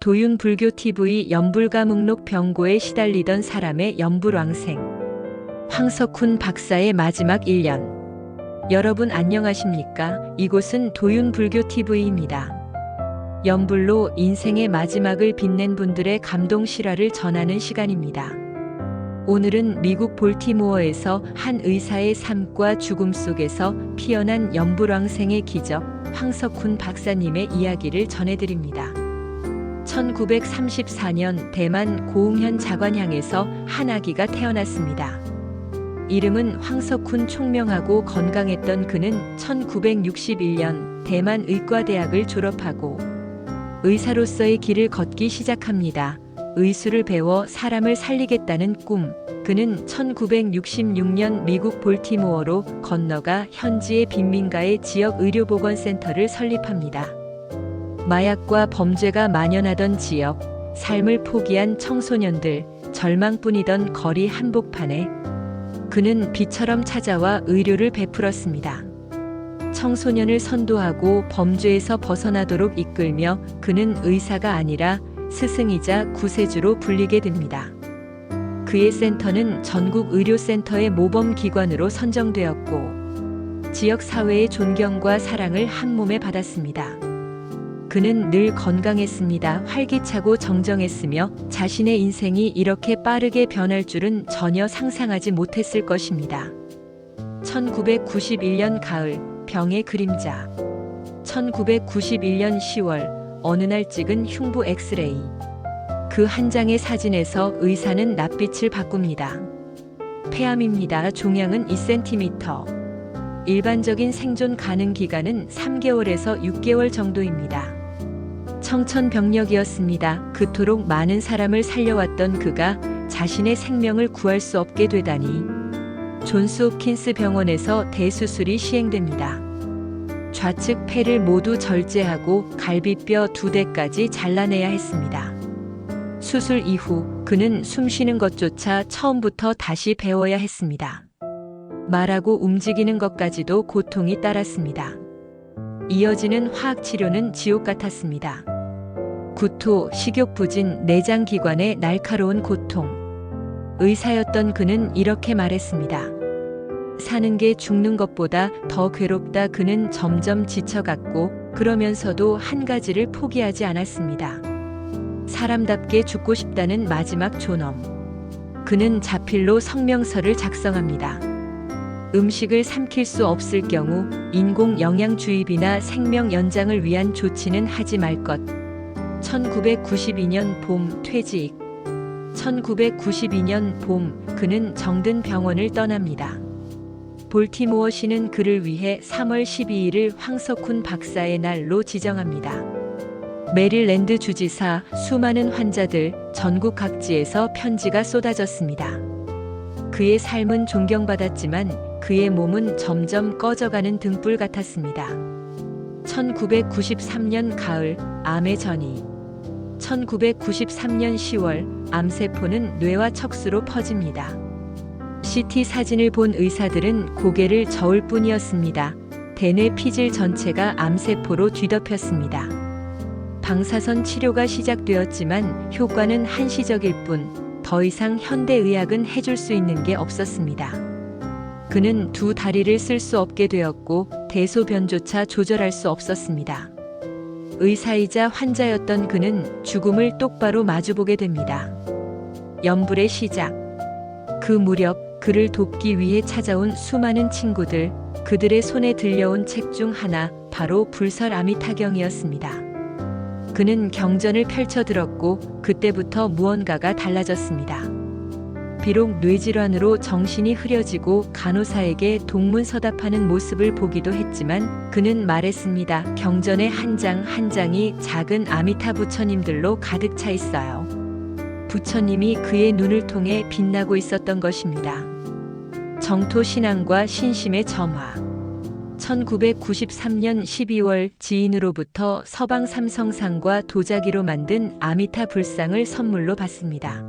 도윤불교 TV 연불가 목록 병고에 시달리던 사람의 연불왕생. 황석훈 박사의 마지막 1년. 여러분 안녕하십니까? 이곳은 도윤불교 TV입니다. 연불로 인생의 마지막을 빛낸 분들의 감동 실화를 전하는 시간입니다. 오늘은 미국 볼티모어에서 한 의사의 삶과 죽음 속에서 피어난 연불왕생의 기적, 황석훈 박사님의 이야기를 전해드립니다. 1934년 대만 고흥현 자관향에서 한 아기가 태어났습니다. 이름은 황석훈. 총명하고 건강했던 그는 1961년 대만 의과대학을 졸업하고 의사로서의 길을 걷기 시작합니다. 의술을 배워 사람을 살리겠다는 꿈. 그는 1966년 미국 볼티모어로 건너가 현지의 빈민가의 지역 의료보건센터를 설립합니다. 마약과 범죄가 만연하던 지역, 삶을 포기한 청소년들, 절망뿐이던 거리 한복판에 그는 비처럼 찾아와 의료를 베풀었습니다. 청소년을 선도하고 범죄에서 벗어나도록 이끌며 그는 의사가 아니라 스승이자 구세주로 불리게 됩니다. 그의 센터는 전국 의료센터의 모범기관으로 선정되었고 지역 사회의 존경과 사랑을 한몸에 받았습니다. 그는 늘 건강했습니다. 활기차고 정정했으며 자신의 인생이 이렇게 빠르게 변할 줄은 전혀 상상하지 못했을 것입니다. 1991년 가을, 병의 그림자. 1991년 10월, 어느 날 찍은 흉부 엑스레이. 그 한 장의 사진에서 의사는 낯빛을 바꿉니다. 폐암입니다. 종양은 2cm. 일반적인 생존 가능 기간은 3개월에서 6개월 정도입니다. 청천벽력이었습니다. 그토록 많은 사람을 살려왔던 그가 자신의 생명을 구할 수 없게 되다니. 존스 홉킨스 병원에서 대수술이 시행됩니다. 좌측 폐를 모두 절제하고 갈비뼈 2대까지 잘라내야 했습니다. 수술 이후 그는 숨쉬는 것조차 처음부터 다시 배워야 했습니다. 말하고 움직이는 것까지도 고통이 따랐습니다. 이어지는 화학치료는 지옥 같았습니다. 구토, 식욕부진, 내장기관의 날카로운 고통. 의사였던 그는 이렇게 말했습니다. 사는 게 죽는 것보다 더 괴롭다. 그는 점점 지쳐갔고 그러면서도 한 가지를 포기하지 않았습니다. 사람답게 죽고 싶다는 마지막 존엄. 그는 자필로 성명서를 작성합니다. 음식을 삼킬 수 없을 경우 인공 영양 주입이나 생명 연장을 위한 조치는 하지 말 것. 1992년 봄 퇴직. 1992년 봄 그는 정든 병원을 떠납니다. 볼티모어시는 그를 위해 3월 12일을 황석훈 박사의 날로 지정합니다. 메릴랜드 주지사, 수많은 환자들, 전국 각지에서 편지가 쏟아졌습니다. 그의 삶은 존경받았지만 그의 몸은 점점 꺼져가는 등불 같았습니다. 1993년 가을, 암의 전이. 1993년 10월, 암세포는 뇌와 척수로 퍼집니다. CT 사진을 본 의사들은 고개를 저을 뿐이었습니다. 대뇌 피질 전체가 암세포로 뒤덮였습니다. 방사선 치료가 시작되었지만 효과는 한시적일 뿐 더 이상 현대의학은 해줄 수 있는 게 없었습니다. 그는 두 다리를 쓸 수 없게 되었고 대소변조차 조절할 수 없었습니다. 의사이자 환자였던 그는 죽음을 똑바로 마주보게 됩니다. 연불의 시작. 그 무렵 그를 돕기 위해 찾아온 수많은 친구들, 그들의 손에 들려온 책 중 하나, 바로 불설 아미타경이었습니다. 그는 경전을 펼쳐들었고 그때부터 무언가가 달라졌습니다. 비록 뇌질환으로 정신이 흐려지고 간호사에게 동문서답하는 모습을 보기도 했지만 그는 말했습니다. 경전의 한 장 한 장이 작은 아미타 부처님들로 가득 차 있어요. 부처님이 그의 눈을 통해 빛나고 있었던 것입니다. 정토 신앙과 신심의 점화. 1993년 12월 지인으로부터 서방 삼성상과 도자기로 만든 아미타 불상을 선물로 받습니다.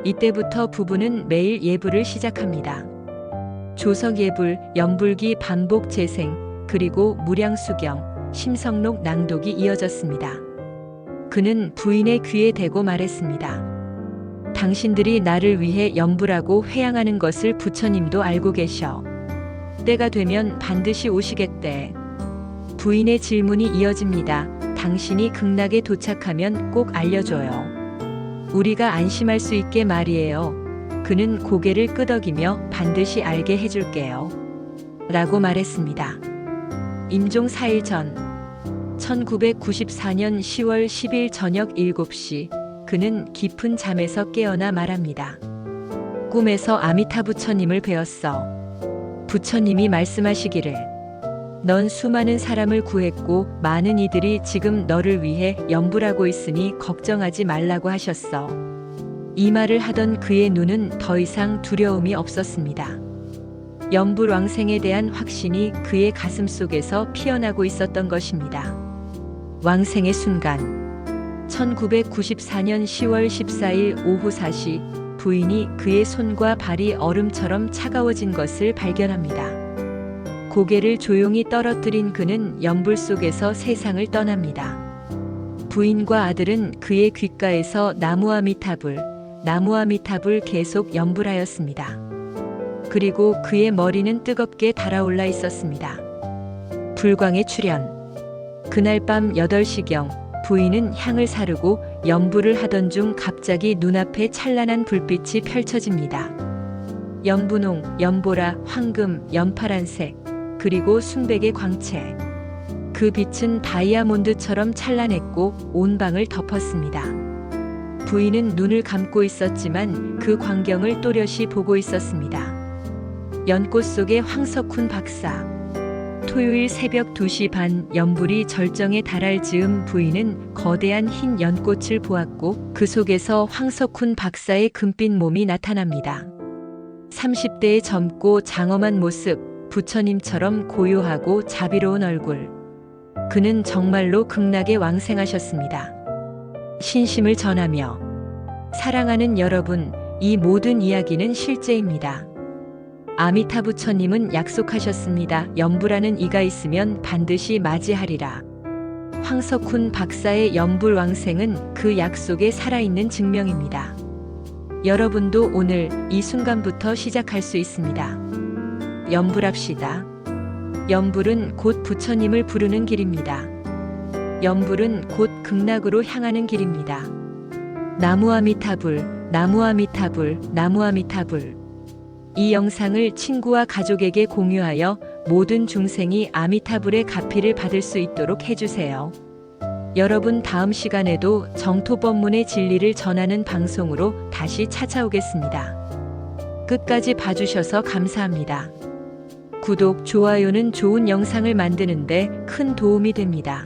이때부터 부부는 매일 예불을 시작합니다. 조석 예불, 연불기 반복 재생, 그리고 무량수경, 심성록 낭독이 이어졌습니다. 그는 부인의 귀에 대고 말했습니다. 당신들이 나를 위해 염불하고 회양하는 것을 부처님도 알고 계셔. 때가 되면 반드시 오시겠대. 부인의 질문이 이어집니다. 당신이 극락에 도착하면 꼭 알려줘요. 우리가 안심할 수 있게 말이에요. 그는 고개를 끄덕이며 반드시 알게 해줄게요. 라고 말했습니다. 임종 4일 전, 1994년 10월 10일 저녁 7시, 그는 깊은 잠에서 깨어나 말합니다. 꿈에서 아미타 부처님을 뵈었어. 부처님이 말씀하시기를, 넌 수많은 사람을 구했고 많은 이들이 지금 너를 위해 염불하고 있으니 걱정하지 말라고 하셨어. 이 말을 하던 그의 눈은 더 이상 두려움이 없었습니다. 염불왕생에 대한 확신이 그의 가슴 속에서 피어나고 있었던 것입니다. 왕생의 순간, 1994년 10월 14일 오후 4시, 부인이 그의 손과 발이 얼음처럼 차가워진 것을 발견합니다. 고개를 조용히 떨어뜨린 그는 염불 속에서 세상을 떠납니다. 부인과 아들은 그의 귓가에서 나무아미타불, 나무아미타불 계속 염불하였습니다. 그리고 그의 머리는 뜨겁게 달아올라 있었습니다. 불광의 출현. 그날 밤 8시경, 부인은 향을 사르고 염불을 하던 중 갑자기 눈앞에 찬란한 불빛이 펼쳐집니다. 연분홍, 연보라, 황금, 연파란색, 그리고 순백의 광채. 그 빛은 다이아몬드처럼 찬란했고 온 방을 덮었습니다. 부인은 눈을 감고 있었지만 그 광경을 또렷이 보고 있었습니다. 연꽃 속의 황석훈 박사. 토요일 새벽 2시 반, 염불이 절정에 달할 즈음 부인은 거대한 흰 연꽃을 보았고 그 속에서 황석훈 박사의 금빛 몸이 나타납니다. 30대의 젊고 장엄한 모습, 부처님처럼 고요하고 자비로운 얼굴. 그는 정말로 극락에 왕생하셨습니다. 신심을 전하며, 사랑하는 여러분, 이 모든 이야기는 실제입니다. 아미타 부처님은 약속하셨습니다. 염불하는 이가 있으면 반드시 맞이하리라. 황석훈 박사의 염불 왕생은 그 약속에 살아있는 증명입니다. 여러분도 오늘 이 순간부터 시작할 수 있습니다. 염불합시다. 염불은 곧 부처님을 부르는 길입니다. 염불은 곧 극락으로 향하는 길입니다. 나무아미타불, 나무아미타불, 나무아미타불. 이 영상을 친구와 가족에게 공유하여 모든 중생이 아미타불의 가피를 받을 수 있도록 해주세요. 여러분, 다음 시간에도 정토법문의 진리를 전하는 방송으로 다시 찾아오겠습니다. 끝까지 봐주셔서 감사합니다. 구독, 좋아요는 좋은 영상을 만드는데 큰 도움이 됩니다.